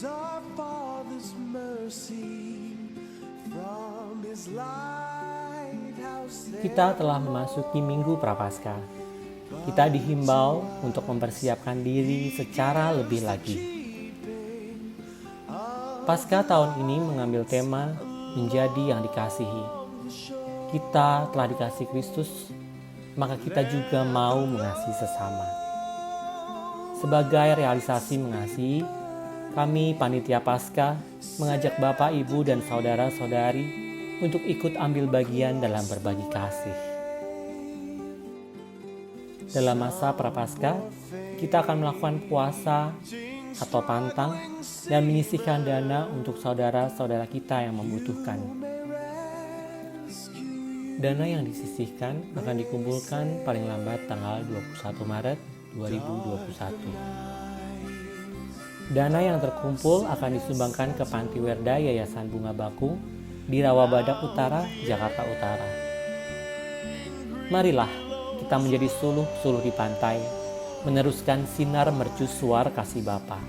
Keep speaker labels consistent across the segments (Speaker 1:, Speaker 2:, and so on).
Speaker 1: our Father's mercy from His lighthouse.
Speaker 2: Kita telah memasuki Minggu Prapaskah. Kita dihimbau untuk mempersiapkan diri secara lebih lagi. Paskah tahun ini mengambil tema menjadi yang dikasihi. Kita telah dikasihi Kristus, maka kita juga mau mengasihi sesama. Sebagai realisasi mengasihi, kami Panitia Paskah mengajak Bapak, Ibu, dan Saudara-saudari untuk ikut ambil bagian dalam berbagi kasih. Dalam masa Prapaskah, kita akan melakukan puasa atau pantang dan menyisihkan dana untuk saudara-saudara kita yang membutuhkan. Dana yang disisihkan akan dikumpulkan paling lambat tanggal 21 Maret 2021. Dana yang terkumpul akan disumbangkan ke Panti Werda Yayasan Bunga Bakung di Rawabadak Utara, Jakarta Utara. Marilah kita menjadi suluh-suluh di pantai, meneruskan sinar mercusuar kasih Bapa.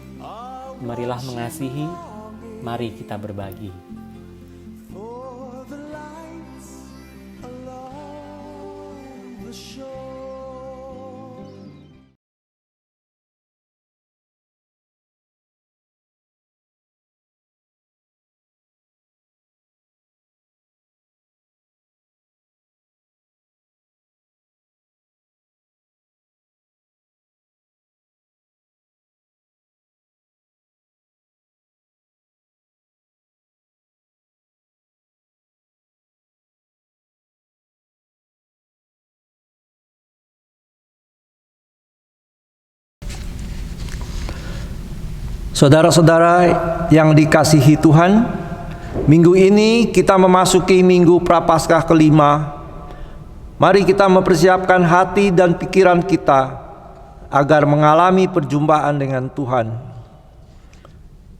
Speaker 2: Marilah mengasihi, mari kita berbagi.
Speaker 1: For the lights along the shore.
Speaker 3: Saudara-saudara yang dikasihi Tuhan, minggu ini kita memasuki Minggu Prapaskah kelima. Mari kita mempersiapkan hati dan pikiran kita agar mengalami perjumpaan dengan Tuhan.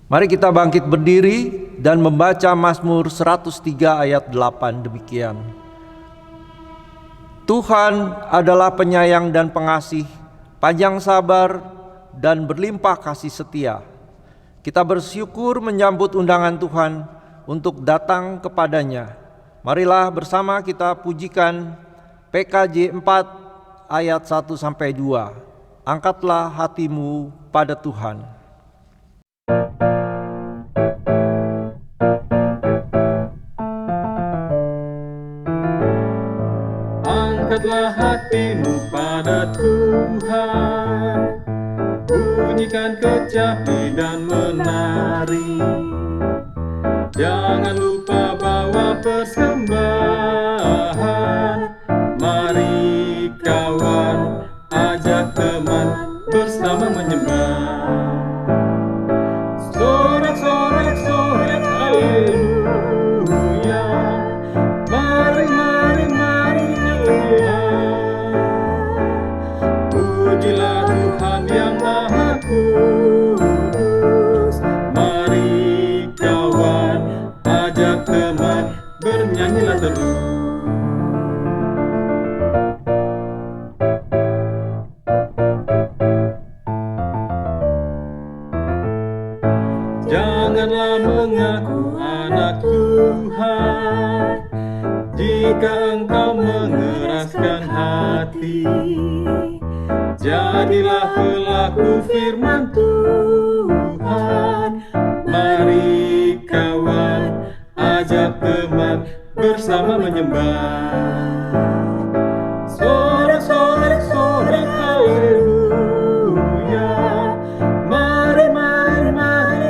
Speaker 3: Mari kita bangkit berdiri dan membaca Mazmur 103 ayat 8 demikian. Tuhan adalah penyayang dan pengasih, panjang sabar dan berlimpah kasih setia. Kita bersyukur menyambut undangan Tuhan untuk datang kepadanya. Marilah bersama kita pujikan PKJ 4 ayat 1-2. Angkatlah hatimu pada Tuhan.
Speaker 4: Angkatlah hatimu pada Tuhan, bunyikan kecapi dan menari. Jangan lupa bawa persembahan. Mari kawan, ajak teman bersama menyembah. Sorak-sorak haleluya. Mari nyanyilah. Pujilah Tuhan yang Maha Kudus. Mari kawan, ajak teman, bernyanyilah terus. Janganlah mengaku anak Tuhan jika engkau mengeraskan hati. Jadilah pelaku firman Tuhan. Mari kawan, ajak teman, bersama menyembah. Sorak-sorak haleluya. Mari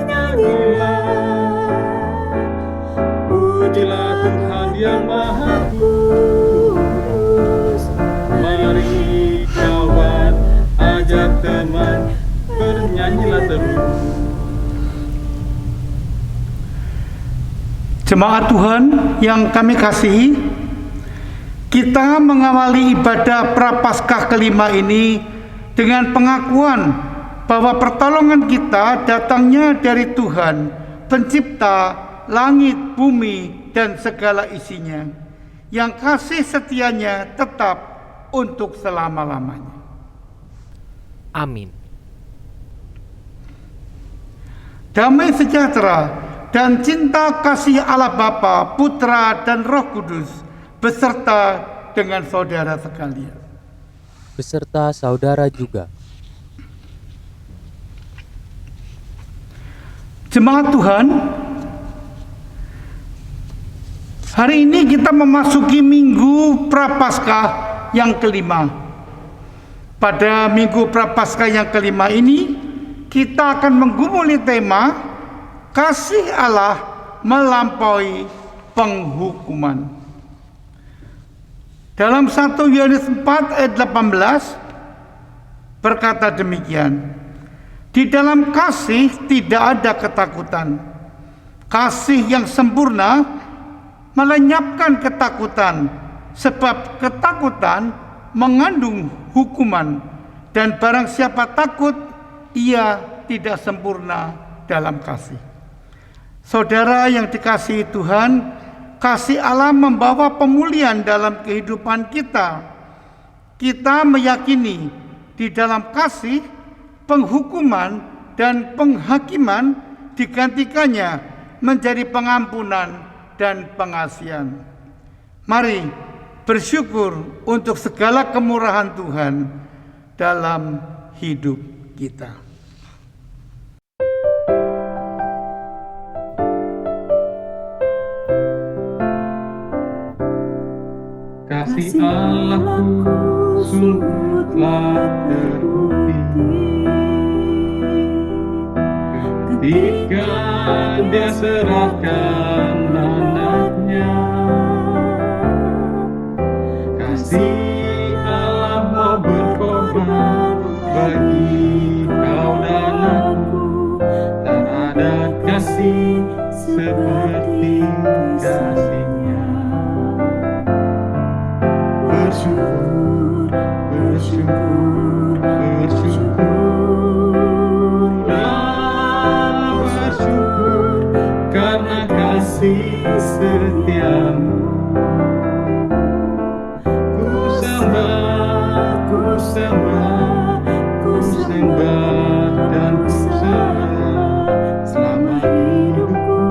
Speaker 4: nyanyilah. Pujilah Tuhan yang Maha Kudus. Mari kawan, ajak teman, bernyanyilah terus.
Speaker 5: Jemaat Tuhan yang kami kasihi, kita mengawali ibadah Prapaskah kelima ini dengan pengakuan bahwa pertolongan kita datangnya dari Tuhan, pencipta langit, bumi, dan segala isinya, yang kasih setianya tetap untuk selama-lamanya.
Speaker 2: Amin.
Speaker 5: damai sejahtera, dan cinta kasih Allah Bapa, Putra, dan Roh Kudus beserta dengan saudara sekalian.
Speaker 6: Beserta saudara juga.
Speaker 5: Jemaat Tuhan, hari ini kita memasuki Minggu Prapaskah yang kelima. Pada Minggu Prapaskah yang kelima ini, kita akan menggumuli tema kasih Allah melampaui penghukuman. Dalam 1 Yohanes 4 ayat 18 berkata demikian, di dalam kasih tidak ada ketakutan. Kasih yang sempurna melenyapkan ketakutan, sebab ketakutan mengandung hukuman, dan barang siapa takut, ia tidak sempurna dalam kasih. Saudara yang dikasihi Tuhan, kasih Allah membawa pemulihan dalam kehidupan kita. Kita meyakini di dalam kasih, penghukuman dan penghakiman digantikannya menjadi pengampunan dan pengasihan. Mari bersyukur untuk segala kemurahan Tuhan dalam hidup kita.
Speaker 4: Kasih Allahku sungguh telah terbukti ketika Dia serahkan anaknya. Kasih Allah mau berkorban bagi kau dan aku. Tak ada kasih seperti kasih-Nya. Bersyukur, bersyukur, bersyukurlah, bersyukur karena kasih setiamu. Ku sembah, ku sembah, ku sembah dan ku sembah selama hidupku.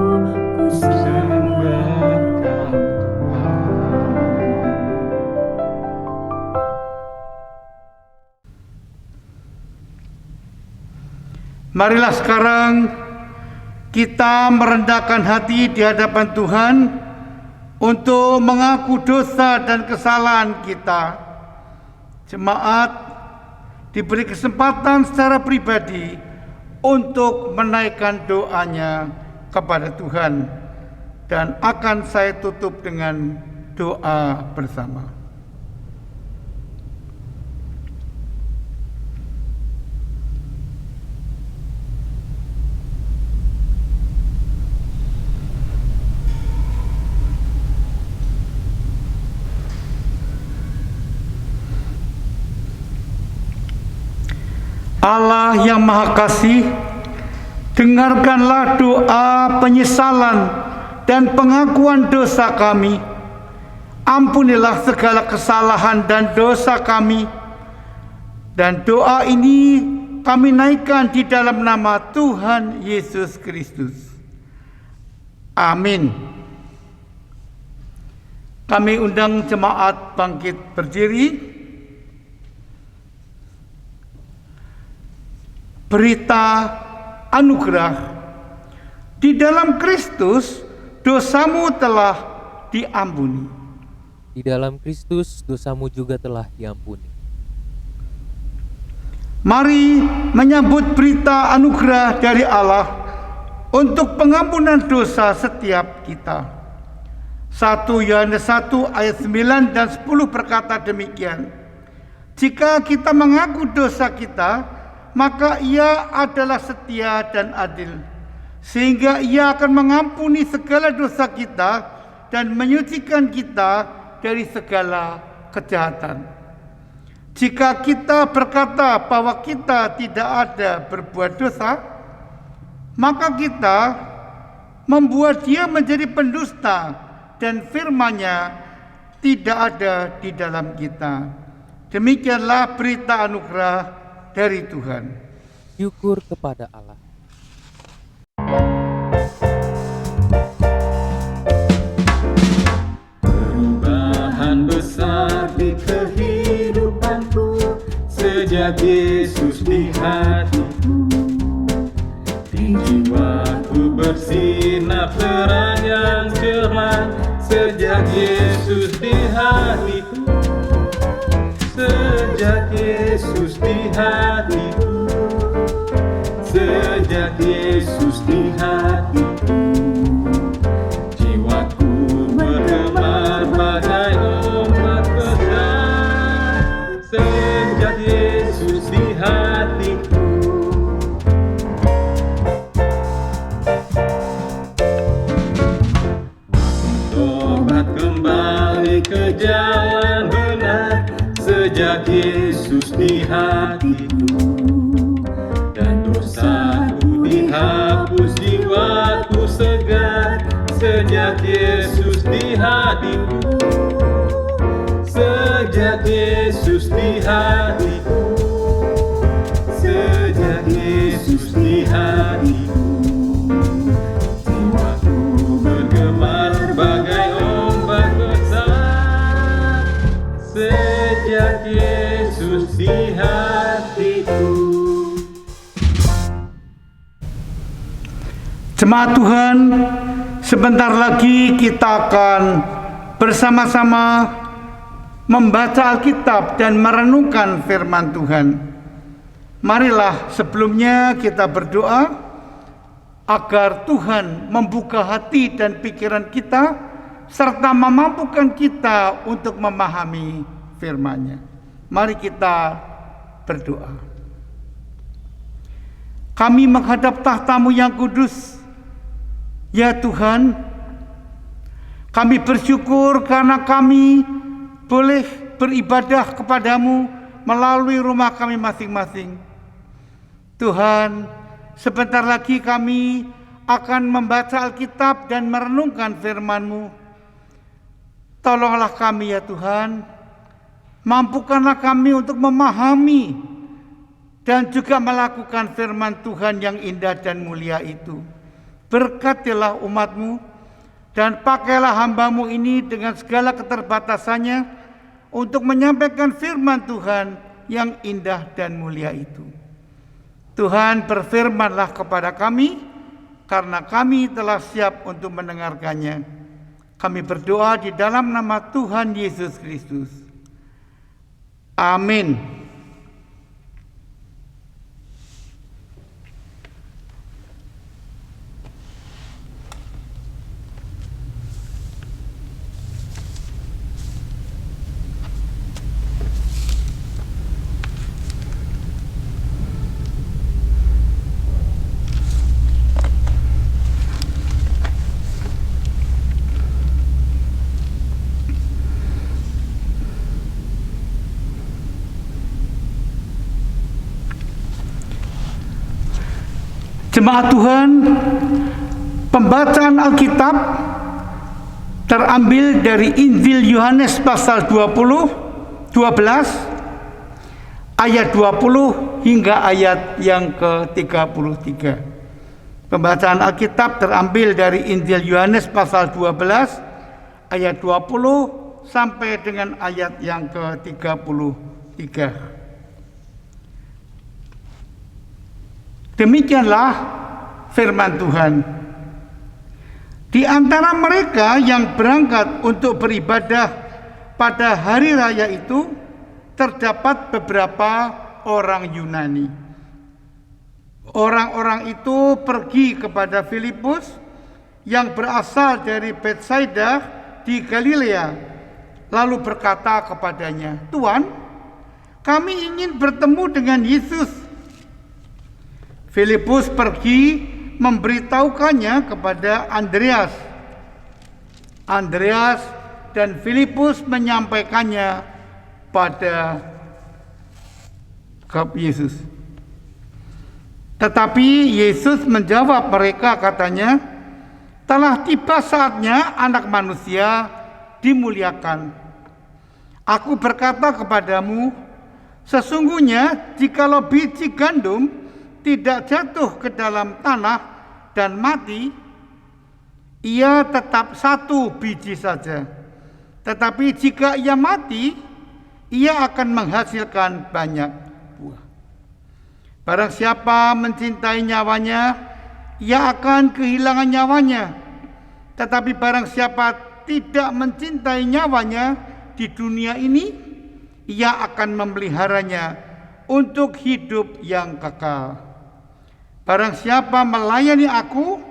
Speaker 4: Ku sembah Kau Tuhan.
Speaker 5: Marilah sekarang kita merendahkan hati di hadapan Tuhan untuk mengaku dosa dan kesalahan kita. Jemaat diberi kesempatan secara pribadi untuk menaikkan doanya kepada Tuhan, dan akan saya tutup dengan doa bersama. Allah yang Maha Kasih, dengarkanlah doa penyesalan dan pengakuan dosa kami. Ampunilah segala kesalahan dan dosa kami. Dan doa ini kami naikkan di dalam nama Tuhan Yesus Kristus. Amin. Kami undang jemaat bangkit berdiri. Berita anugerah. Di dalam Kristus dosamu telah diampuni.
Speaker 6: Di dalam Kristus dosamu juga telah diampuni.
Speaker 5: Mari menyambut berita anugerah dari Allah untuk pengampunan dosa setiap kita. 1 Yohanes 1 ayat 9 dan 10 berkata demikian. Jika kita mengaku dosa kita, maka Ia adalah setia dan adil, sehingga Ia akan mengampuni segala dosa kita dan menyucikan kita dari segala kejahatan. Jika kita berkata bahwa kita tidak ada berbuat dosa, maka kita membuat Dia menjadi pendusta dan firman-Nya tidak ada di dalam kita. Demikianlah berita anugerah dari Tuhan.
Speaker 6: Syukur kepada Allah.
Speaker 4: Sejak Yesus di hatiku, di jiwaku bersinar terang yang cerah. Sejak Yesus di hatiku, sejak Yesus di hatiku, sejak Yesus di hatiku, jiwaku bergemar bagai ombak besar. Sejak Yesus di hatiku. Tobat kembali ke jalan benar. Sejak Yesus di hatiku, dan dosaku dihapus, jiwaku segar. Sejak Yesus di hatiku, sejak Yesus di hatiku, sejak Yesus di hatiku, jiwaku bergemar bagai ombak besar. Sejak Yesus di hatiku.
Speaker 5: Jemaat Tuhan, sebentar lagi kita akan bersama-sama membaca Alkitab dan merenungkan firman Tuhan. Marilah sebelumnya kita berdoa agar Tuhan membuka hati dan pikiran kita serta memampukan kita untuk memahami firman-Nya. Mari kita berdoa. Kami menghadap tahta-Mu yang kudus. Ya Tuhan, kami bersyukur karena kami boleh beribadah kepadamu melalui rumah kami masing-masing. Tuhan, sebentar lagi kami akan membaca Alkitab dan merenungkan firman-Mu. Tolonglah kami ya Tuhan, mampukanlah kami untuk memahami dan juga melakukan firman Tuhan yang indah dan mulia itu. Berkatilah umat-Mu dan pakailah hamba-Mu ini dengan segala keterbatasannya untuk menyampaikan firman Tuhan yang indah dan mulia itu. Tuhan, berfirmanlah kepada kami karena kami telah siap untuk mendengarkannya. Kami berdoa di dalam nama Tuhan Yesus Kristus. Amin. Jemaat Tuhan, pembacaan Alkitab terambil dari Injil Yohanes pasal 12 ayat 20 hingga ayat yang ke-33. Pembacaan Alkitab terambil dari Injil Yohanes pasal 12 ayat 20 sampai dengan ayat yang ke-33. Demikianlah firman Tuhan. Di antara mereka yang berangkat untuk beribadah pada hari raya itu, terdapat beberapa orang Yunani. Orang-orang itu pergi kepada Filipus yang berasal dari Betsaida di Galilea, lalu berkata kepadanya, "Tuan, kami ingin bertemu dengan Yesus." Filipus pergi memberitahukannya kepada Andreas. Andreas dan Filipus menyampaikannya pada Yesus. Tetapi Yesus menjawab mereka, katanya, "Telah tiba saatnya Anak Manusia dimuliakan. Aku berkata kepadamu, sesungguhnya jikalau biji gandum tidak jatuh ke dalam tanah dan mati, ia tetap satu biji saja. Tetapi jika ia mati, ia akan menghasilkan banyak buah." Barang siapa mencintai nyawanya, ia akan kehilangan nyawanya. Tetapi barang siapa tidak mencintai nyawanya di dunia ini, ia akan memeliharanya untuk hidup yang kekal. Barang siapa melayani aku,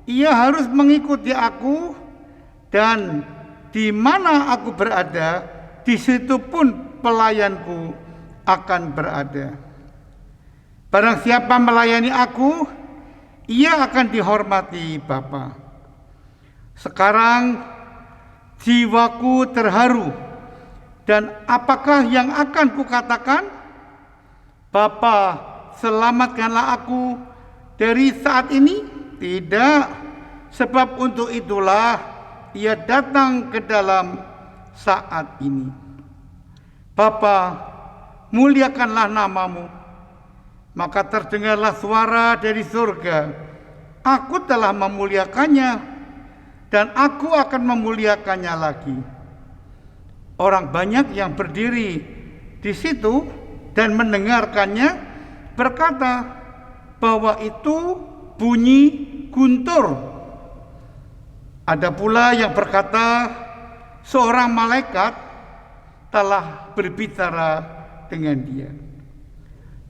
Speaker 5: ia harus mengikuti aku, dan di mana aku berada, di situ pun pelayanku akan berada. Barang siapa melayani aku, ia akan dihormati Bapa. Sekarang jiwaku terharu, dan apakah yang akan kukatakan? Bapa, selamatkanlah aku dari saat ini? Tidak, sebab untuk itulah ia datang ke dalam saat ini. Bapa, muliakanlah namamu. Maka terdengarlah suara dari surga, aku telah memuliakannya, dan aku akan memuliakannya lagi. Orang banyak yang berdiri di situ dan mendengarkannya berkata bahwa itu bunyi guntur. Ada pula yang berkata seorang malaikat telah berbicara dengan dia.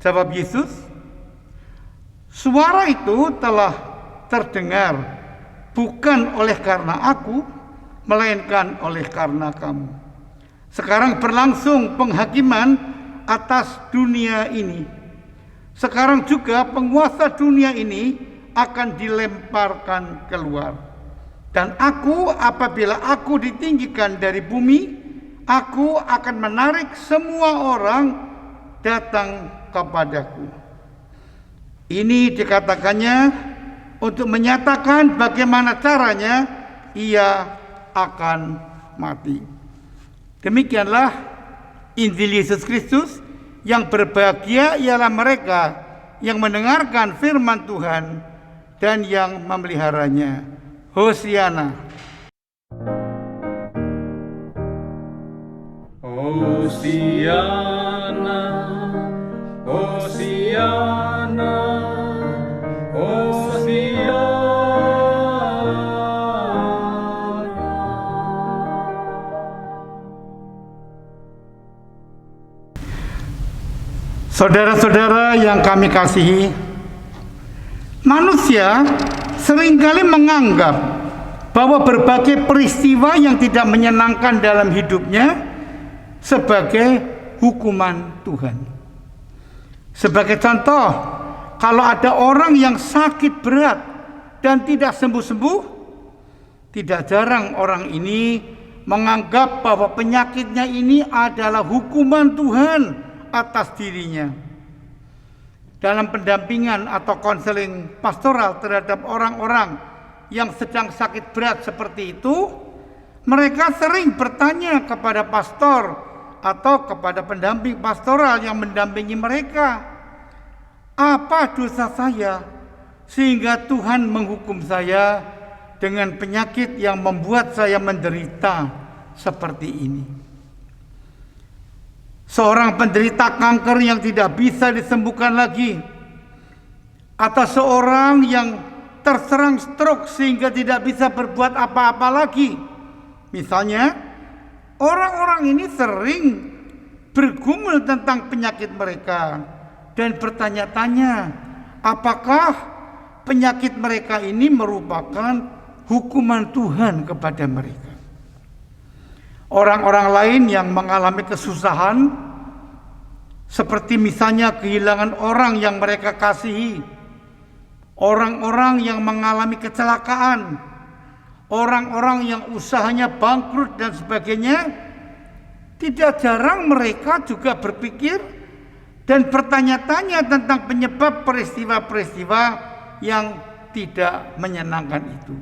Speaker 5: Jawab Yesus, suara itu telah terdengar bukan oleh karena aku, melainkan oleh karena kamu. Sekarang berlangsung penghakiman atas dunia ini. Sekarang juga penguasa dunia ini akan dilemparkan keluar. Dan aku, apabila aku ditinggikan dari bumi, aku akan menarik semua orang datang kepadaku. Ini dikatakannya untuk menyatakan bagaimana caranya ia akan mati. Demikianlah Injil Yesus Kristus. Yang berbahagia ialah mereka yang mendengarkan firman Tuhan dan yang memeliharanya. Hosiana.
Speaker 4: Hosiana, Hosiana, Hosiana.
Speaker 5: Saudara-saudara yang kami kasihi, manusia seringkali menganggap bahwa berbagai peristiwa yang tidak menyenangkan dalam hidupnya sebagai hukuman Tuhan. Sebagai contoh, kalau ada orang yang sakit berat dan tidak sembuh-sembuh, tidak jarang orang ini menganggap bahwa penyakitnya ini adalah hukuman Tuhan atas dirinya. Dalam pendampingan atau konseling pastoral terhadap orang-orang yang sedang sakit berat seperti itu, mereka sering bertanya kepada pastor atau kepada pendamping pastoral yang mendampingi mereka, apa dosa saya sehingga Tuhan menghukum saya dengan penyakit yang membuat saya menderita seperti ini. Seorang penderita kanker yang tidak bisa disembuhkan lagi, atau seorang yang terserang stroke sehingga tidak bisa berbuat apa-apa lagi. Misalnya, orang-orang ini sering bergumul tentang penyakit mereka dan bertanya-tanya, apakah penyakit mereka ini merupakan hukuman Tuhan kepada mereka. Orang-orang lain yang mengalami kesusahan, seperti misalnya kehilangan orang yang mereka kasihi, orang-orang yang mengalami kecelakaan, orang-orang yang usahanya bangkrut dan sebagainya, tidak jarang mereka juga berpikir dan bertanya-tanya tentang penyebab peristiwa-peristiwa yang tidak menyenangkan itu.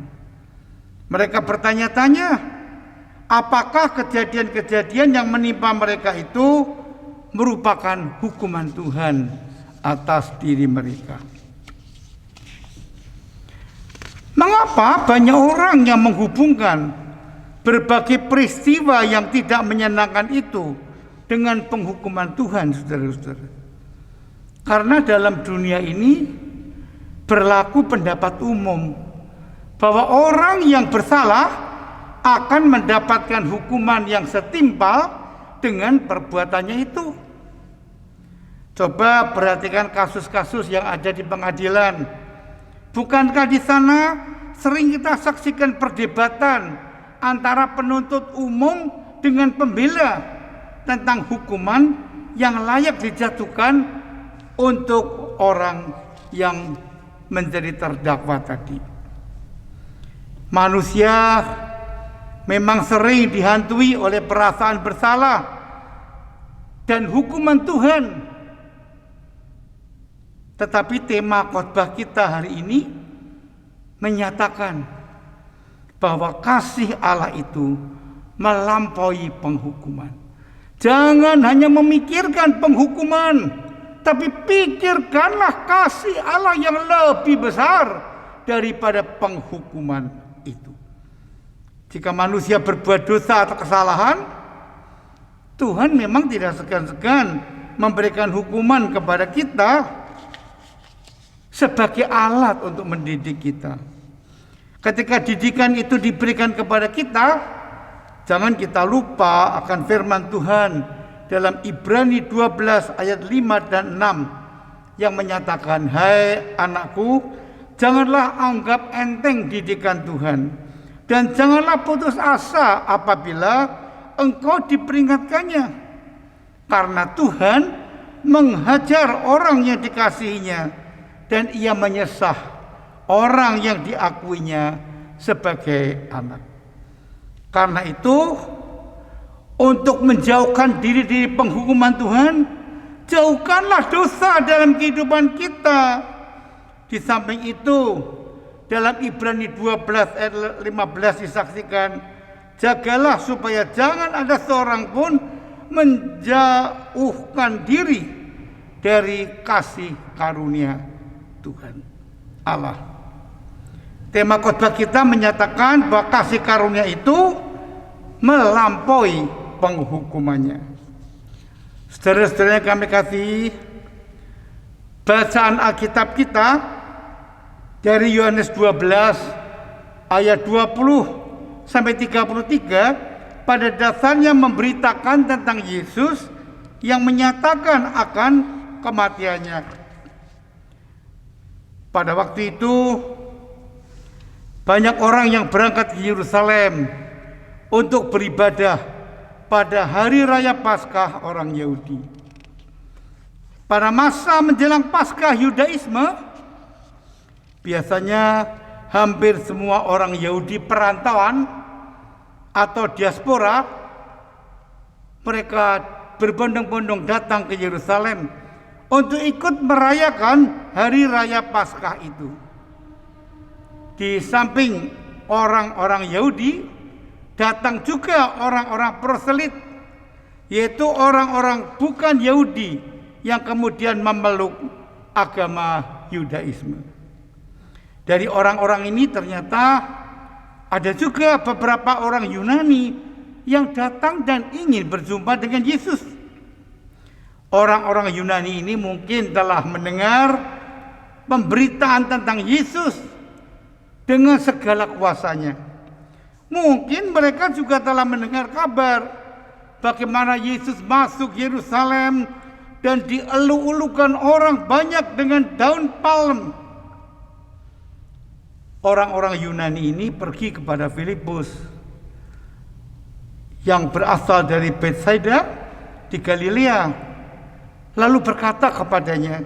Speaker 5: Mereka bertanya-tanya, apakah kejadian-kejadian yang menimpa mereka itu merupakan hukuman Tuhan atas diri mereka? Mengapa banyak orang yang menghubungkan berbagai peristiwa yang tidak menyenangkan itu dengan penghukuman Tuhan, saudara-saudara? Karena dalam dunia ini berlaku pendapat umum bahwa orang yang bersalah akan mendapatkan hukuman yang setimpal dengan perbuatannya itu. Coba perhatikan kasus-kasus yang ada di pengadilan. Bukankah di sana sering kita saksikan perdebatan antara penuntut umum dengan pembela tentang hukuman yang layak dijatuhkan untuk orang yang menjadi terdakwa tadi. Manusia memang sering dihantui oleh perasaan bersalah dan hukuman Tuhan. Tetapi tema khotbah kita hari ini menyatakan bahwa kasih Allah itu melampaui penghukuman. Jangan hanya memikirkan penghukuman, tapi pikirkanlah kasih Allah yang lebih besar daripada penghukuman itu. Jika manusia berbuat dosa atau kesalahan, Tuhan memang tidak segan-segan memberikan hukuman kepada kita sebagai alat untuk mendidik kita. Ketika didikan itu diberikan kepada kita, jangan kita lupa akan firman Tuhan dalam Ibrani 12 ayat 5 dan 6 yang menyatakan, "Hai anakku, janganlah anggap enteng didikan Tuhan, dan janganlah putus asa apabila engkau diperingatkannya. Karena Tuhan menghajar orang yang dikasihinya, dan ia menyesah orang yang diakuinya sebagai anak." Karena itu, untuk menjauhkan diri dari penghukuman Tuhan, jauhkanlah dosa dalam kehidupan kita. Di samping itu, dalam Ibrani 12 ayat 15 disaksikan, jagalah supaya jangan ada seorang pun menjauhkan diri dari kasih karunia Tuhan Allah. Tema khotbah kita menyatakan bahwa kasih karunia itu melampaui penghukumannya. Saudara-saudara yang kami kasih, bacaan Alkitab kita dari Yohanes 12 ayat 20 sampai 33 pada dasarnya memberitakan tentang Yesus yang menyatakan akan kematiannya. Pada waktu itu banyak orang yang berangkat ke Yerusalem untuk beribadah pada hari raya Paskah orang Yahudi. Pada masa menjelang Paskah Yudaisme, biasanya hampir semua orang Yahudi perantauan atau diaspora, mereka berbondong-bondong datang ke Yerusalem untuk ikut merayakan hari raya Paskah itu. Di samping orang-orang Yahudi, datang juga orang-orang proselit, yaitu orang-orang bukan Yahudi yang kemudian memeluk agama Yudaisme. Dari orang-orang ini ternyata ada juga beberapa orang Yunani yang datang dan ingin berjumpa dengan Yesus. Orang-orang Yunani ini mungkin telah mendengar pemberitaan tentang Yesus dengan segala kuasanya. Mungkin mereka juga telah mendengar kabar bagaimana Yesus masuk Yerusalem dan dielu-elukan orang banyak dengan daun palem. Orang-orang Yunani ini pergi kepada Filipus yang berasal dari Betsaida di Galilea, lalu berkata kepadanya,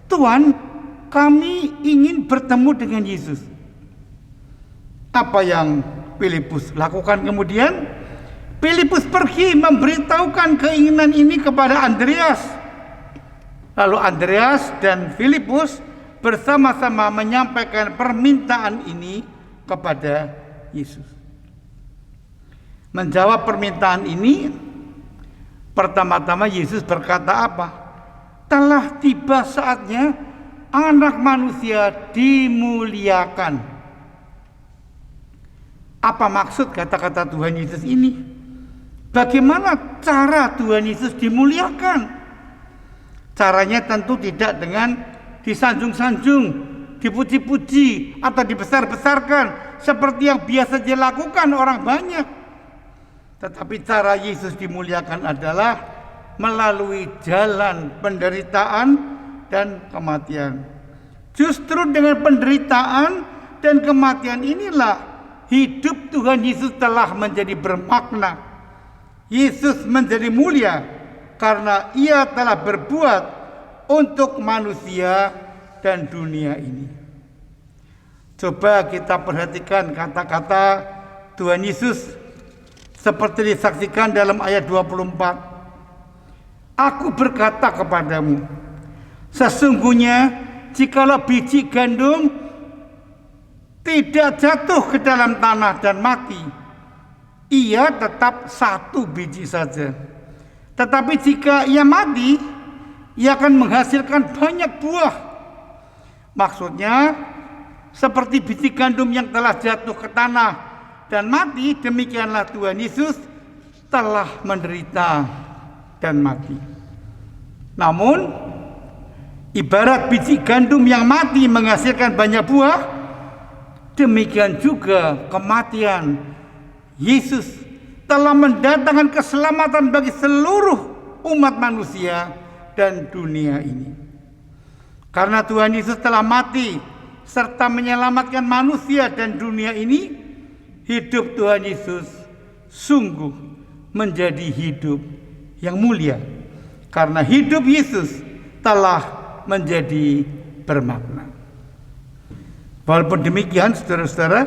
Speaker 5: "Tuhan, kami ingin bertemu dengan Yesus." Apa yang Filipus lakukan kemudian? Filipus pergi memberitahukan keinginan ini kepada Andreas. Lalu Andreas dan Filipus bersama-sama menyampaikan permintaan ini kepada Yesus. Menjawab permintaan ini, pertama-tama Yesus berkata apa? Telah tiba saatnya anak manusia dimuliakan. Apa maksud kata-kata Tuhan Yesus ini? Bagaimana cara Tuhan Yesus dimuliakan? Caranya tentu tidak dengan disanjung-sanjung, dipuji-puji, atau dibesar-besarkan seperti yang biasa dilakukan orang banyak. Tetapi cara Yesus dimuliakan adalah melalui jalan penderitaan dan kematian. Justru dengan penderitaan dan kematian inilah hidup Tuhan Yesus telah menjadi bermakna. Yesus menjadi mulia karena Ia telah berbuat untuk manusia dan dunia ini. Coba kita perhatikan kata-kata Tuhan Yesus seperti disaksikan dalam ayat 24. Aku berkata kepadamu, sesungguhnya jikalau biji gandum tidak jatuh ke dalam tanah dan mati, ia tetap satu biji saja. Tetapi jika ia mati, ia akan menghasilkan banyak buah. Maksudnya, seperti biji gandum yang telah jatuh ke tanah dan mati, demikianlah Tuhan Yesus telah menderita dan mati. Namun, ibarat biji gandum yang mati menghasilkan banyak buah, demikian juga kematian Yesus telah mendatangkan keselamatan bagi seluruh umat manusia dan dunia ini. Karena Tuhan Yesus telah mati serta menyelamatkan manusia dan dunia ini, hidup Tuhan Yesus sungguh menjadi hidup yang mulia. Karena hidup Yesus telah menjadi bermakna. Walaupun demikian, saudara-saudara,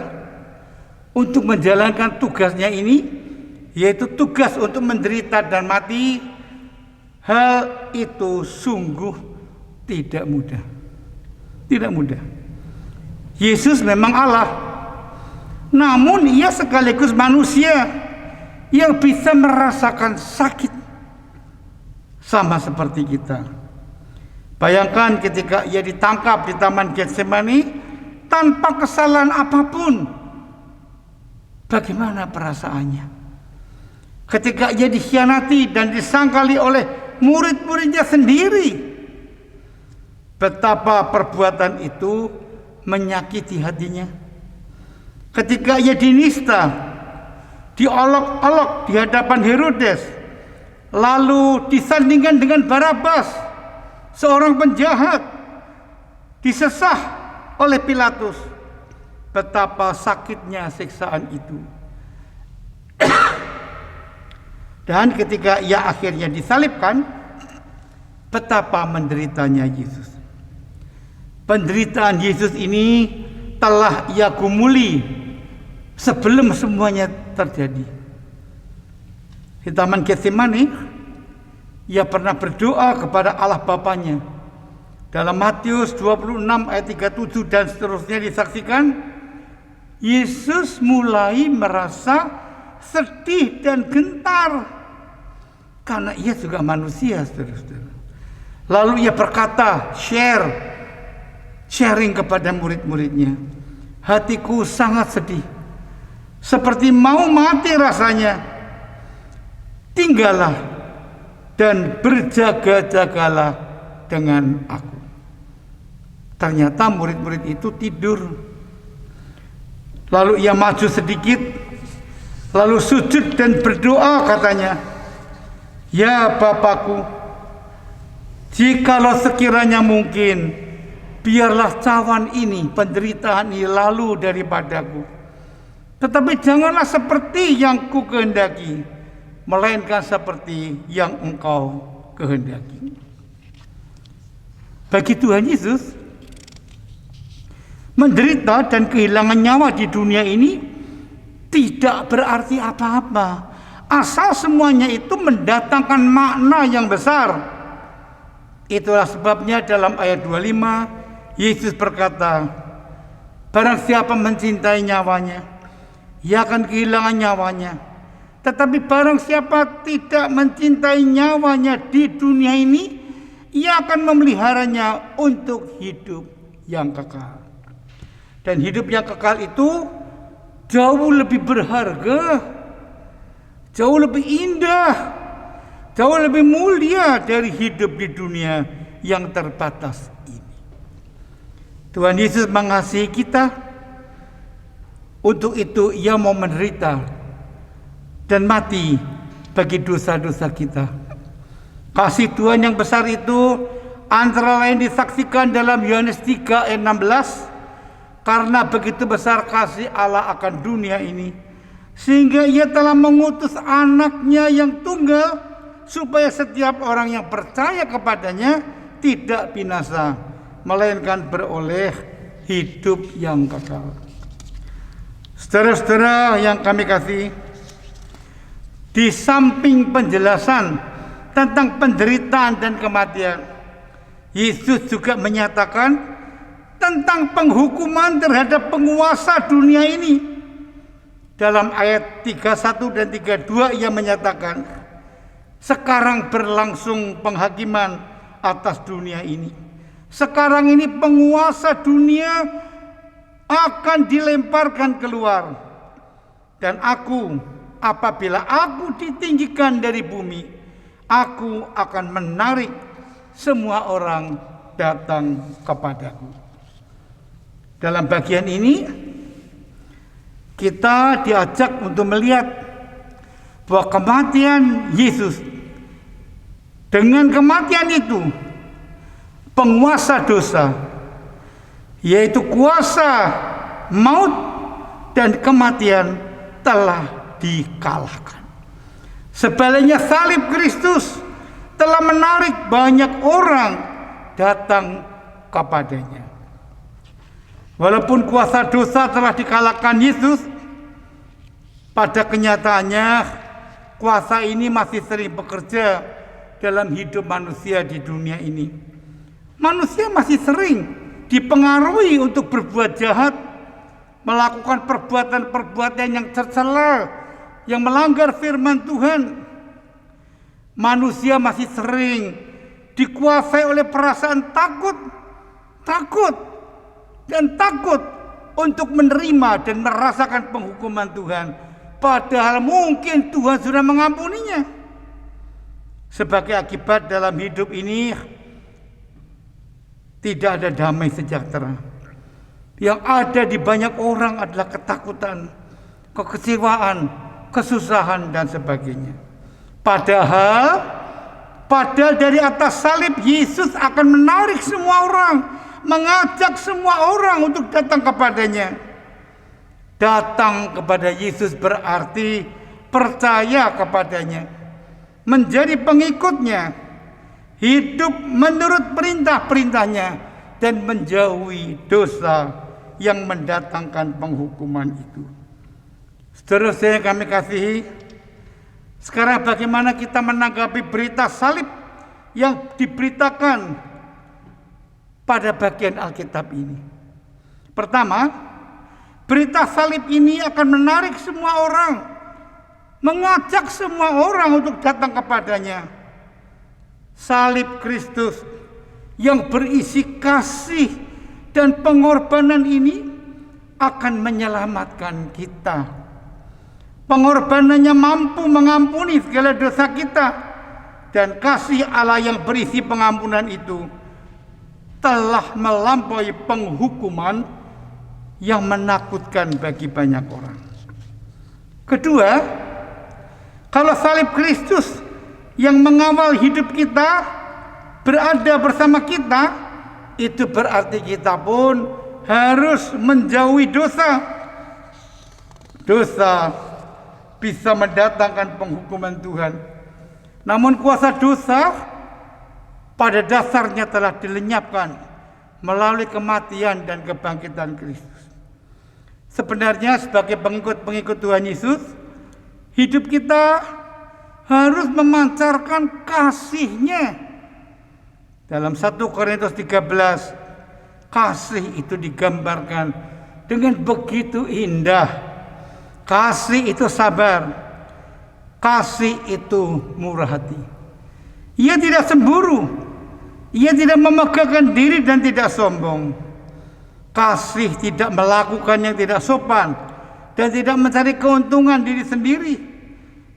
Speaker 5: untuk menjalankan tugasnya ini, yaitu tugas untuk menderita dan mati, hal itu sungguh tidak mudah. Tidak mudah. Yesus memang Allah, namun Ia sekaligus manusia yang bisa merasakan sakit sama seperti kita. Bayangkan ketika Ia ditangkap di Taman Getsemani tanpa kesalahan apapun, bagaimana perasaannya? Ketika Ia dikhianati dan disangkali oleh murid-muridnya sendiri, betapa perbuatan itu menyakiti hatinya. Ketika Ia dinista, diolok-olok di hadapan Herodes, lalu disandingkan dengan Barabas, seorang penjahat, disesah oleh Pilatus. Betapa sakitnya siksaan itu. Dan ketika Ia akhirnya disalibkan, betapa menderitanya Yesus. Penderitaan Yesus ini telah Ia gumuli sebelum semuanya terjadi. Di Taman Getsemani, Ia pernah berdoa kepada Allah Bapanya. Dalam Matius 26 ayat 37 dan seterusnya disaksikan, Yesus mulai merasa sedih dan gentar karena Ia juga manusia, saudara-saudara. Lalu Ia berkata, sharing kepada murid-muridnya, hatiku sangat sedih, seperti mau mati rasanya. Tinggallah dan berjaga-jagalah dengan aku. Ternyata murid-murid itu tidur. Lalu Ia maju sedikit, lalu sujud dan berdoa, katanya, ya Bapakku, jikalau sekiranya mungkin, biarlah cawan ini, penderitaan ini lalu daripadaku. Tetapi janganlah seperti yang ku kehendaki, melainkan seperti yang Engkau kehendaki. Bagi Tuhan Yesus, menderita dan kehilangan nyawa di dunia ini tidak berarti apa-apa, asal semuanya itu mendatangkan makna yang besar. Itulah sebabnya dalam ayat 25 Yesus berkata, barang siapa mencintai nyawanya, ia akan kehilangan nyawanya. Tetapi barang siapa tidak mencintai nyawanya di dunia ini, ia akan memeliharanya untuk hidup yang kekal. Dan hidup yang kekal itu jauh lebih berharga, jauh lebih indah, jauh lebih mulia dari hidup di dunia yang terbatas ini. Tuhan Yesus mengasihi kita, untuk itu Ia mau menderita dan mati bagi dosa-dosa kita. Kasih Tuhan yang besar itu antara lain disaksikan dalam Yohanes 3 ayat 16, karena begitu besar kasih Allah akan dunia ini, sehingga Ia telah mengutus anaknya yang tunggal, supaya setiap orang yang percaya kepadanya tidak binasa, melainkan beroleh hidup yang kekal. Saudara-saudara yang kami kasih, di samping penjelasan tentang penderitaan dan kematian, Yesus juga menyatakan tentang penghukuman terhadap penguasa dunia ini. Dalam ayat 31 dan 32 Ia menyatakan, sekarang berlangsung penghakiman atas dunia ini. Sekarang ini penguasa dunia akan dilemparkan keluar. Dan apabila aku ditinggikan dari bumi, aku akan menarik semua orang datang kepadaku. Dalam bagian ini kita diajak untuk melihat bahwa kematian Yesus, dengan kematian itu penguasa dosa, yaitu kuasa maut dan kematian, telah dikalahkan. Sebaliknya salib Kristus telah menarik banyak orang datang kepadanya. Walaupun kuasa dosa telah dikalahkan Yesus, pada kenyataannya kuasa ini masih sering bekerja dalam hidup manusia di dunia ini. Manusia masih sering dipengaruhi untuk berbuat jahat, melakukan perbuatan-perbuatan yang tercela, yang melanggar firman Tuhan. Manusia masih sering dikuasai oleh perasaan takut untuk menerima dan merasakan penghukuman Tuhan, padahal mungkin Tuhan sudah mengampuninya. Sebagai akibat dalam hidup ini tidak ada damai sejahtera. Yang ada di banyak orang adalah ketakutan, kekecewaan, kesusahan dan sebagainya. Padahal dari atas salib Yesus akan menarik semua orang, mengajak semua orang untuk datang kepadanya. Datang kepada Yesus berarti percaya kepadanya, menjadi pengikutnya, hidup menurut perintah-perintahnya, dan menjauhi dosa yang mendatangkan penghukuman itu. Seterusnya kami kasihi, sekarang bagaimana kita menanggapi berita salib yang diberitakan pada bagian Alkitab ini? Pertama, berita salib ini akan menarik semua orang, mengajak semua orang untuk datang kepadanya. Salib Kristus yang berisi kasih dan pengorbanan ini akan menyelamatkan kita. Pengorbanannya mampu mengampuni segala dosa kita, dan kasih Allah yang berisi pengampunan itu telah melampaui penghukuman yang menakutkan bagi banyak orang. Kedua, kalau salib Kristus yang mengawal hidup kita berada bersama kita, itu berarti kita pun harus menjauhi dosa. Dosa bisa mendatangkan penghukuman Tuhan. Namun kuasa dosa pada dasarnya telah dilenyapkan melalui kematian dan kebangkitan Kristus. Sebenarnya sebagai pengikut-pengikut Tuhan Yesus, hidup kita harus memancarkan kasih-Nya. Dalam 1 Korintus 13, kasih itu digambarkan dengan begitu indah. Kasih itu sabar, kasih itu murah hati. Ia tidak cemburu, ia tidak memegahkan diri dan tidak sombong. Kasih tidak melakukan yang tidak sopan dan tidak mencari keuntungan diri sendiri.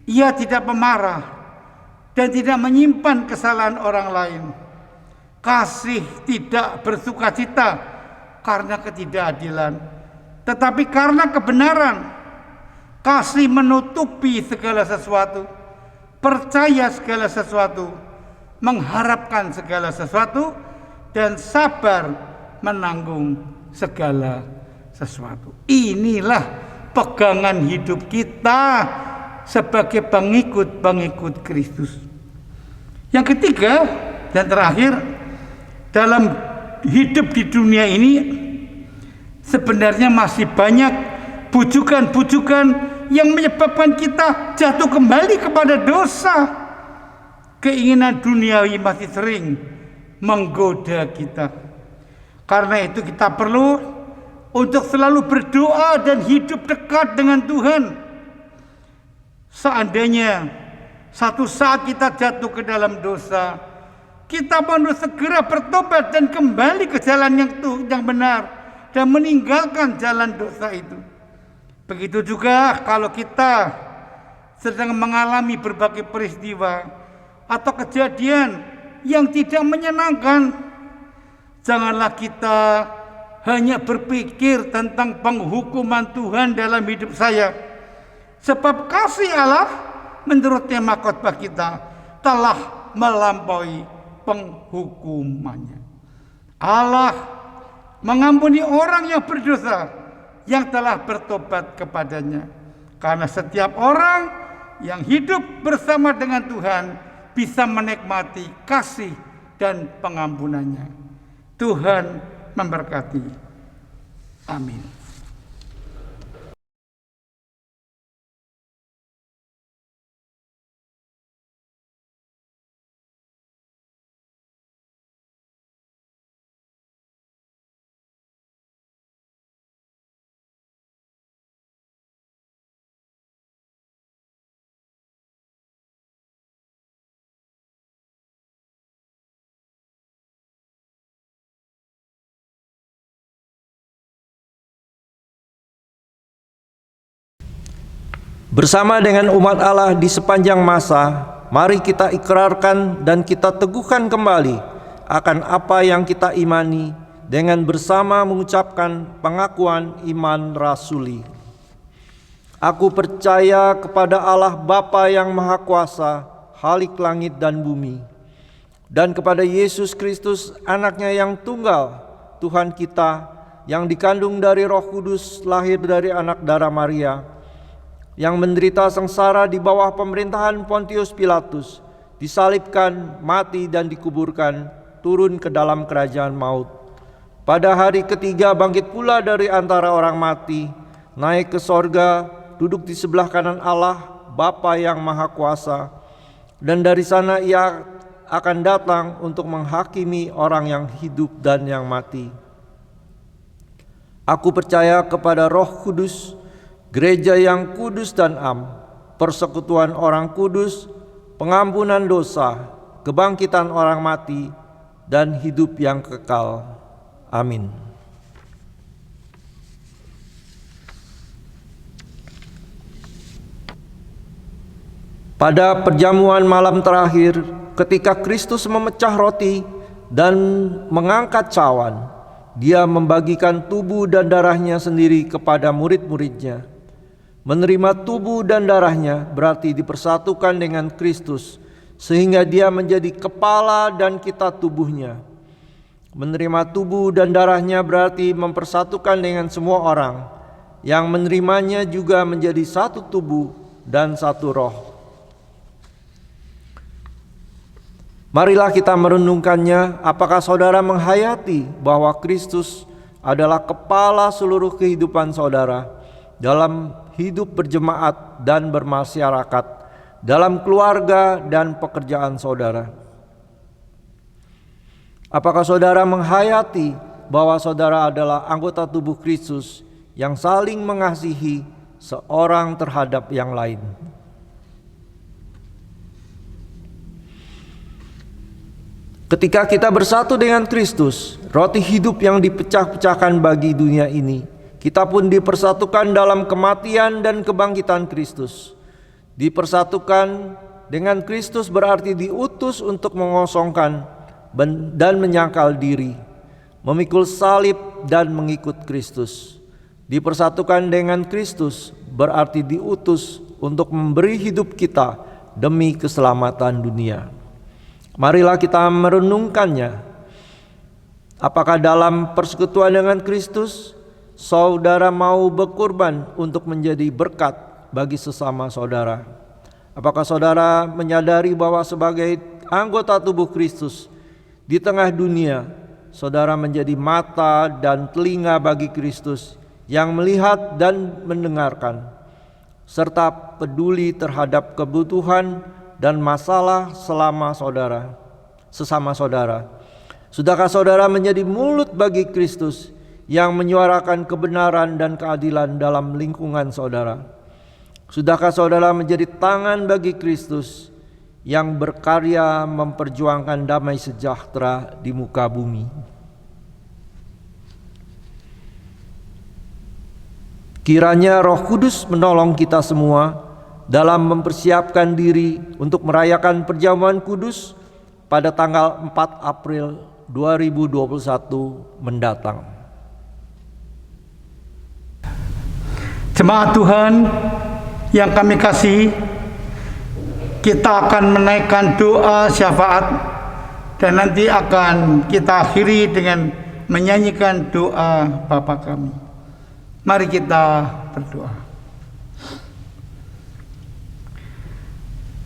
Speaker 5: Ia tidak pemarah dan tidak menyimpan kesalahan orang lain. Kasih tidak bersukacita karena ketidakadilan, tetapi karena kebenaran. Kasih menutupi segala sesuatu, percaya segala sesuatu, mengharapkan segala sesuatu, dan sabar menanggung segala sesuatu. Inilah pegangan hidup kita sebagai pengikut-pengikut Kristus. Yang ketiga dan terakhir, dalam hidup di dunia ini sebenarnya masih banyak bujukan-bujukan yang menyebabkan kita jatuh kembali kepada dosa. Keinginan duniawi masih sering menggoda kita. Karena itu kita perlu untuk selalu berdoa dan hidup dekat dengan Tuhan. Seandainya satu saat kita jatuh ke dalam dosa, kita perlu segera bertobat dan kembali ke jalan yang benar dan meninggalkan jalan dosa itu. Begitu juga kalau kita sedang mengalami berbagai peristiwa atau kejadian yang tidak menyenangkan, janganlah kita hanya berpikir tentang penghukuman Tuhan dalam hidup saya. Sebab kasih Allah menurut tema khotbah kita telah melampaui penghukumannya. Allah mengampuni orang yang berdosa yang telah bertobat kepadanya. Karena setiap orang yang hidup bersama dengan Tuhan bisa menikmati kasih dan pengampunannya. Tuhan memberkati. Amin.
Speaker 3: Bersama dengan umat Allah di sepanjang masa, mari kita ikrarkan dan kita teguhkan kembali akan apa yang kita imani dengan bersama mengucapkan pengakuan iman rasuli. Aku percaya kepada Allah Bapa yang Maha Kuasa, Khalik langit dan bumi, dan kepada Yesus Kristus, Anaknya yang tunggal, Tuhan kita, yang dikandung dari Roh Kudus, lahir dari anak darah Maria, yang menderita sengsara di bawah pemerintahan Pontius Pilatus, disalibkan, mati dan dikuburkan, turun ke dalam kerajaan maut. Pada hari ketiga bangkit pula dari antara orang mati, naik ke sorga, duduk di sebelah kanan Allah, Bapa yang Maha Kuasa, dan dari sana Ia akan datang untuk menghakimi orang yang hidup dan yang mati. Aku percaya kepada Roh Kudus, gereja yang kudus dan am, persekutuan orang kudus, pengampunan dosa, kebangkitan orang mati, dan hidup yang kekal. Amin. Pada perjamuan malam terakhir, ketika Kristus memecah roti dan mengangkat cawan, Dia membagikan tubuh dan darahnya sendiri kepada murid-muridnya. Menerima tubuh dan darahnya berarti dipersatukan dengan Kristus, sehingga Dia menjadi kepala dan kita tubuhnya. Menerima tubuh dan darahnya berarti mempersatukan dengan semua orang, yang menerimanya juga menjadi satu tubuh dan satu roh. Marilah kita merenungkannya. Apakah saudara menghayati bahwa Kristus adalah kepala seluruh kehidupan saudara dalam hidup berjemaat dan bermasyarakat, dalam keluarga dan pekerjaan saudara? Apakah saudara menghayati bahwa saudara adalah anggota tubuh Kristus yang saling mengasihi seorang terhadap yang lain? Ketika kita bersatu dengan Kristus, roti hidup yang dipecah-pecahkan bagi dunia ini, kita pun dipersatukan dalam kematian dan kebangkitan Kristus. Dipersatukan dengan Kristus berarti diutus untuk mengosongkan dan menyangkal diri, memikul salib dan mengikut Kristus. Dipersatukan dengan Kristus berarti diutus untuk memberi hidup kita demi keselamatan dunia. Marilah kita merenungkannya. Apakah dalam persekutuan dengan Kristus, saudara mau berkorban untuk menjadi berkat bagi sesama saudara? Apakah saudara menyadari bahwa sebagai anggota tubuh Kristus di tengah dunia, saudara menjadi mata dan telinga bagi Kristus yang melihat dan mendengarkan, serta peduli terhadap kebutuhan dan masalah sesama saudara? Sudahkah saudara menjadi mulut bagi Kristus yang menyuarakan kebenaran dan keadilan dalam lingkungan saudara? Sudahkah saudara menjadi tangan bagi Kristus yang berkarya memperjuangkan damai sejahtera di muka bumi? Kiranya Roh Kudus menolong kita semua dalam mempersiapkan diri untuk merayakan perjamuan kudus pada tanggal 4 April 2021 mendatang.
Speaker 5: Jemaat Tuhan yang kami kasihi, kita akan menaikkan doa syafaat dan nanti akan kita akhiri dengan menyanyikan doa Bapa kami. Mari kita berdoa.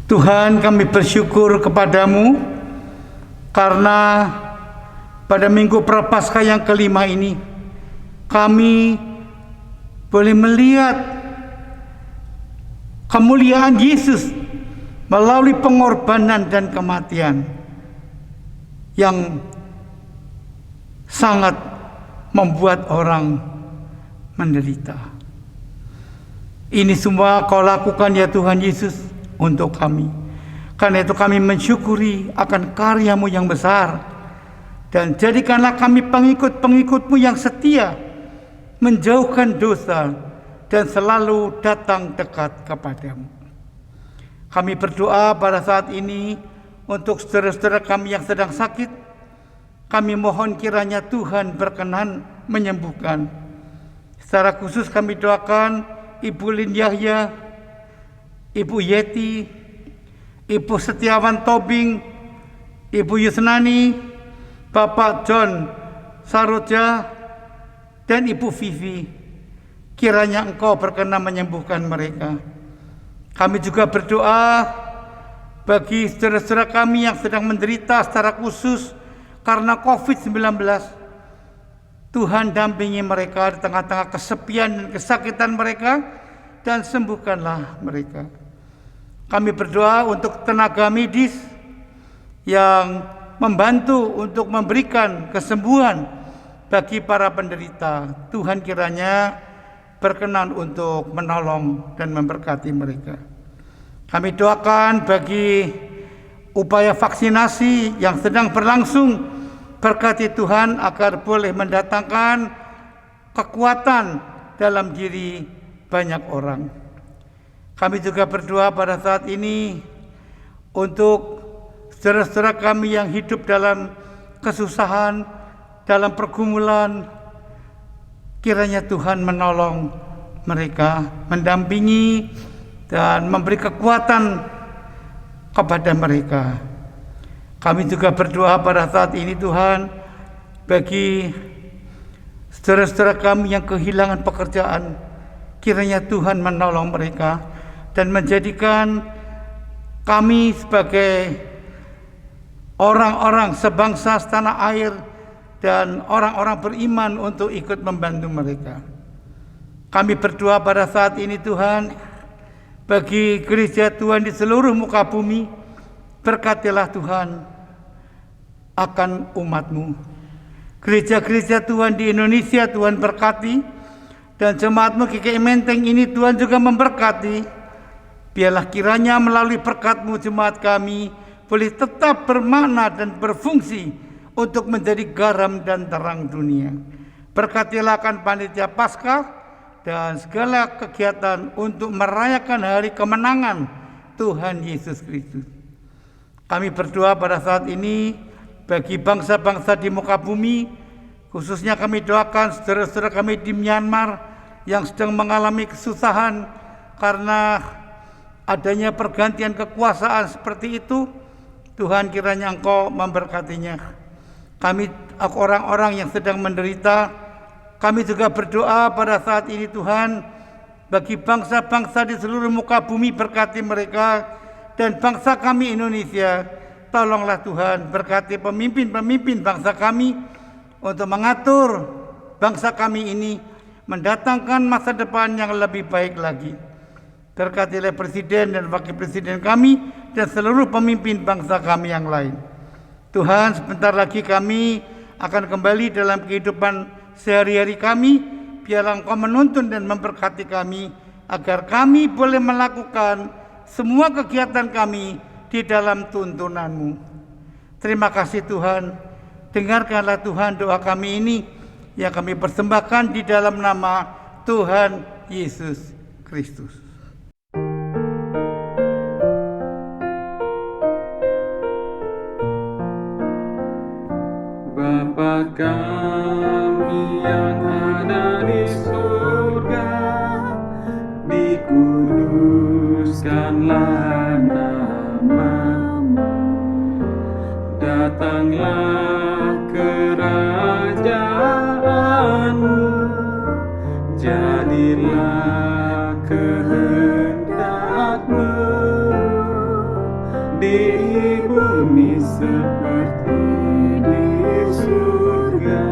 Speaker 5: Tuhan, kami bersyukur kepadamu karena pada minggu Prapaskah yang kelima ini kami boleh melihat kemuliaan Yesus melalui pengorbanan dan kematian yang sangat membuat orang menderita. Ini semua Kau lakukan ya Tuhan Yesus untuk kami. Karena itu kami mensyukuri akan karya-Mu yang besar. Dan jadikanlah kami pengikut-pengikut-Mu yang setia, menjauhkan dosa dan selalu datang dekat kepada-Mu. Kami berdoa pada saat ini untuk saudara-saudara kami yang sedang sakit. Kami mohon kiranya Tuhan berkenan menyembuhkan. Secara khusus kami doakan Ibu Lin Yahya, Ibu Yeti, Ibu Setiawan Tobing, Ibu Yusnani, Bapak John Saroja, dan Ibu Vivi. Kiranya Engkau berkenan menyembuhkan mereka. Kami juga berdoa bagi saudara-saudara kami yang sedang menderita secara khusus karena COVID-19. Tuhan dampingi mereka di tengah-tengah kesepian dan kesakitan mereka, dan sembuhkanlah mereka. Kami berdoa untuk tenaga medis yang membantu untuk memberikan kesembuhan bagi para penderita. Tuhan kiranya berkenan untuk menolong dan memberkati mereka. Kami doakan bagi upaya vaksinasi yang sedang berlangsung. Berkati Tuhan agar boleh mendatangkan kekuatan dalam diri banyak orang. Kami juga berdoa pada saat ini untuk saudara-saudara kami yang hidup dalam kesusahan, dalam pergumulan. Kiranya Tuhan menolong mereka, mendampingi dan memberi kekuatan kepada mereka. Kami juga berdoa pada saat ini Tuhan bagi saudara-saudara kami yang kehilangan pekerjaan. Kiranya Tuhan menolong mereka dan menjadikan kami sebagai orang-orang sebangsa setanah air dan orang-orang beriman untuk ikut membantu mereka. Kami berdoa pada saat ini Tuhan bagi gereja Tuhan di seluruh muka bumi. Berkatilah Tuhan akan umat-Mu. Gereja-gereja Tuhan di Indonesia Tuhan berkati, dan jemaat-Mu GKI Menteng ini Tuhan juga memberkati. Biarlah kiranya melalui berkat-Mu jemaat kami boleh tetap bermakna dan berfungsi untuk menjadi garam dan terang dunia. Berkatilah akan panitia Paskah dan segala kegiatan untuk merayakan hari kemenangan Tuhan Yesus Kristus. Kami berdoa pada saat ini bagi bangsa-bangsa di muka bumi. Khususnya kami doakan saudara-saudara kami di Myanmar yang sedang mengalami kesusahan karena adanya pergantian kekuasaan seperti itu. Tuhan, kiranya Engkau memberkatinya. Kami orang-orang yang sedang menderita, kami juga berdoa pada saat ini Tuhan, bagi bangsa-bangsa di seluruh muka bumi, berkati mereka. Dan bangsa kami Indonesia, tolonglah Tuhan, berkati pemimpin-pemimpin bangsa kami untuk mengatur bangsa kami ini mendatangkan masa depan yang lebih baik lagi. Berkatilah Presiden dan Wakil Presiden kami dan seluruh pemimpin bangsa kami yang lain. Tuhan, sebentar lagi kami akan kembali dalam kehidupan sehari-hari kami. Biarlah Engkau menuntun dan memberkati kami, agar kami boleh melakukan semua kegiatan kami di dalam tuntunan-Mu. Terima kasih Tuhan. Dengarkanlah Tuhan doa kami ini yang kami persembahkan di dalam nama Tuhan Yesus Kristus.
Speaker 4: Bapa kami yang ada di surga, dikuduskanlah nama-Mu, datanglah kerajaan-Mu, jadilah kehendak-Mu di bumi seperti di surga.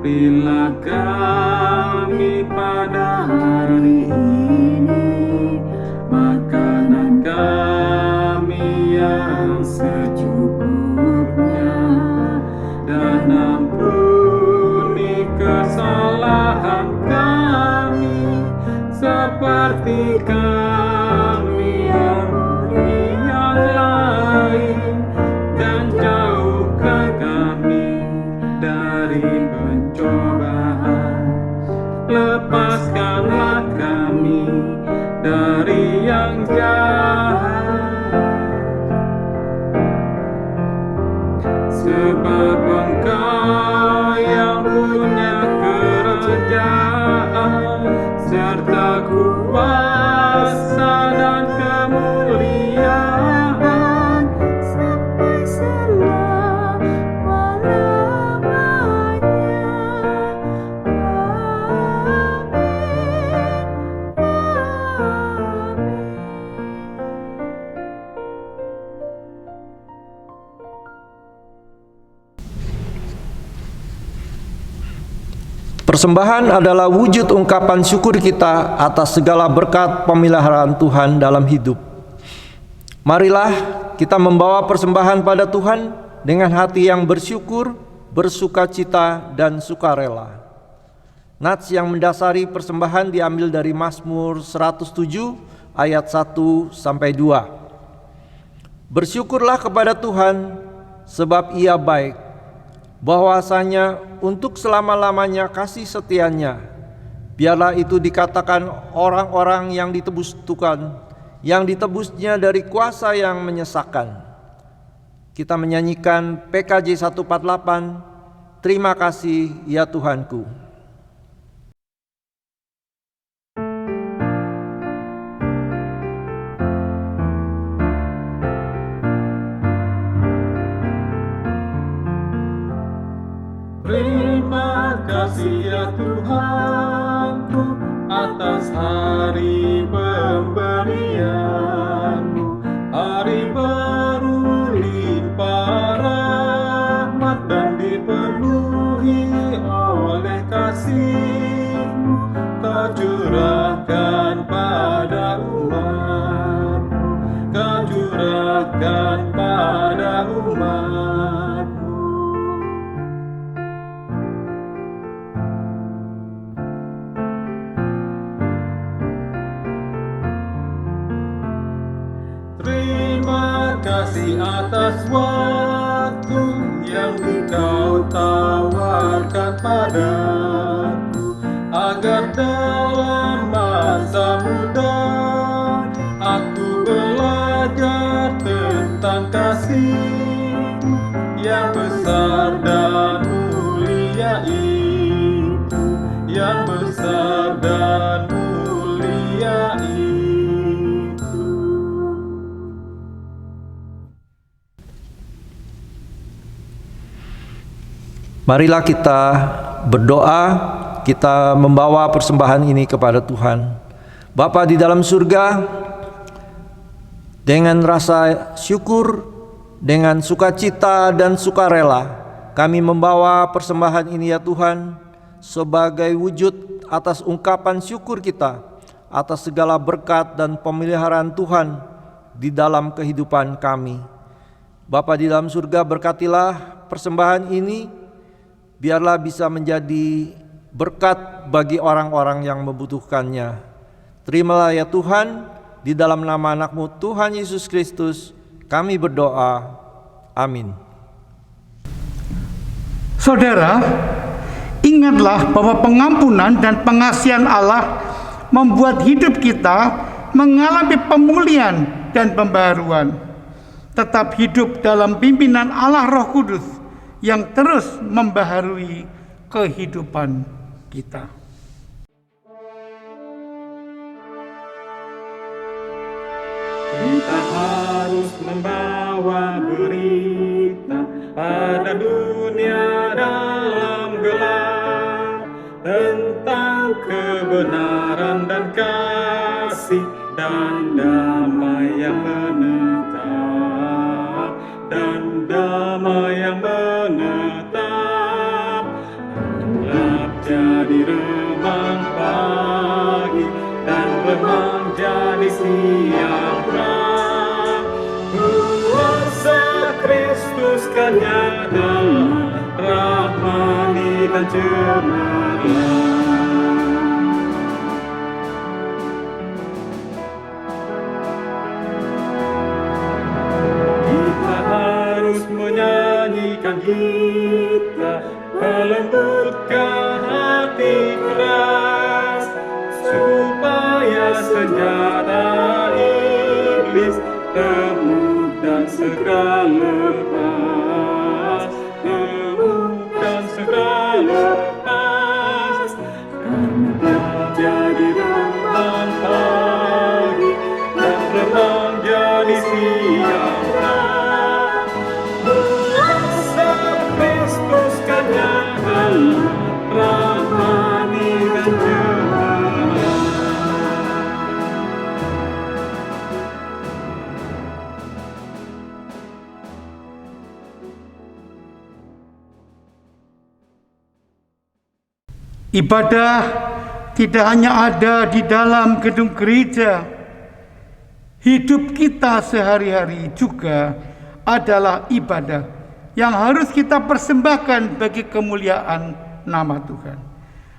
Speaker 4: Berilah kami pada hari ini makanan kami yang secukupnya, dan ampuni kesalahan kami seperti kami ampuni yang lain, dan jauhkan kami dari pencobaan. Lepaskanlah kami dari yang jahat, sebab Engkau yang punya kerajaan serta kuasa dan kemuliaan sampai selama-lamanya.
Speaker 3: Persembahan adalah wujud ungkapan syukur kita atas segala berkat pemeliharaan Tuhan dalam hidup. Marilah kita membawa persembahan pada Tuhan dengan hati yang bersyukur, bersukacita, dan sukarela. Nats yang mendasari persembahan diambil dari Mazmur 107 ayat 1-2. Bersyukurlah kepada Tuhan sebab Ia baik, bahwasanya untuk selama-lamanya kasih setianya. Biarlah itu dikatakan orang-orang yang ditebus Tuhan, yang ditebusnya dari kuasa yang menyesakan. Kita menyanyikan PKJ 148, Terima kasih ya Tuhanku.
Speaker 4: Terima kasih ya Tuhanku atas hari pemberian-Mu, hari baru limpah rahmat dan dipenuhi oleh kasih-Mu. Kau curahkan pada umat-Mu, Kau curahkan pada umat-Mu. Terima kasih atas waktu yang Engkau tawarkan padaku, agar dalam masa muda aku belajar tentang kasih
Speaker 3: Marilah kita berdoa, kita membawa persembahan ini kepada Tuhan. Bapa di dalam surga, dengan rasa syukur, dengan sukacita dan sukarela, kami membawa persembahan ini ya Tuhan, sebagai wujud atas ungkapan syukur kita atas segala berkat dan pemeliharaan Tuhan di dalam kehidupan kami. Bapa di dalam surga, berkatilah persembahan ini, biarlah bisa menjadi berkat bagi orang-orang yang membutuhkannya. Terimalah ya Tuhan, di dalam nama anak-Mu Tuhan Yesus Kristus kami berdoa. Amin.
Speaker 5: Saudara, ingatlah bahwa pengampunan dan pengasihan Allah membuat hidup kita mengalami pemulihan dan pembaharuan. Tetap hidup dalam pimpinan Allah Roh Kudus yang terus membaharui kehidupan kita.
Speaker 4: Kita harus membawa berita pada dunia dalam gelap tentang kebenaran dan kasih dan damai yang menetap, dan damai yang menetap. Gelap jadi remang pagi dan remang jadi siang terang. Kuasa Kristus kan nyata, rahmani dan cemerlang. Kita harus menyanyikan gitar, melembutkan hati keras, supaya senjata iblis remuk dan segera lepas, remuk dan segera lepas. Karena jadi remang pagi dan remang jadi siang terang. Kuasa Kristus kan nyata, rahmani dan cemerlang.
Speaker 5: Ibadah tidak hanya ada di dalam gedung gereja. Hidup kita sehari-hari juga adalah ibadah yang harus kita persembahkan bagi kemuliaan nama Tuhan.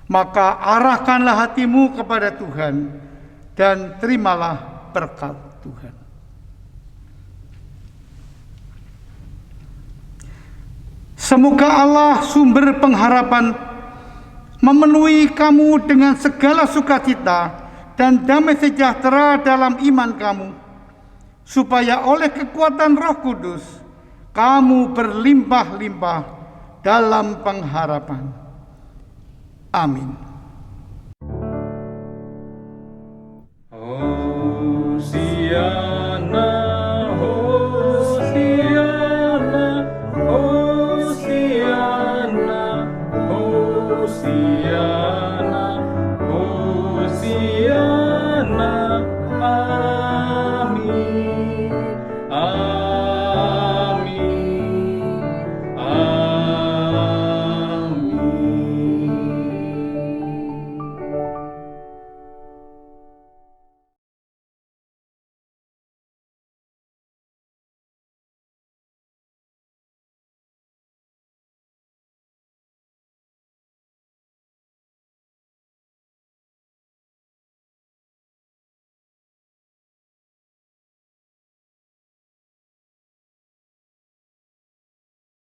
Speaker 5: Maka arahkanlah hatimu kepada Tuhan dan terimalah berkat Tuhan. Semoga Allah sumber pengharapan memenuhi kamu dengan segala sukacita dan damai sejahtera dalam iman kamu, supaya oleh kekuatan Roh Kudus kamu berlimpah-limpah dalam pengharapan. Amin.
Speaker 4: Oh, siang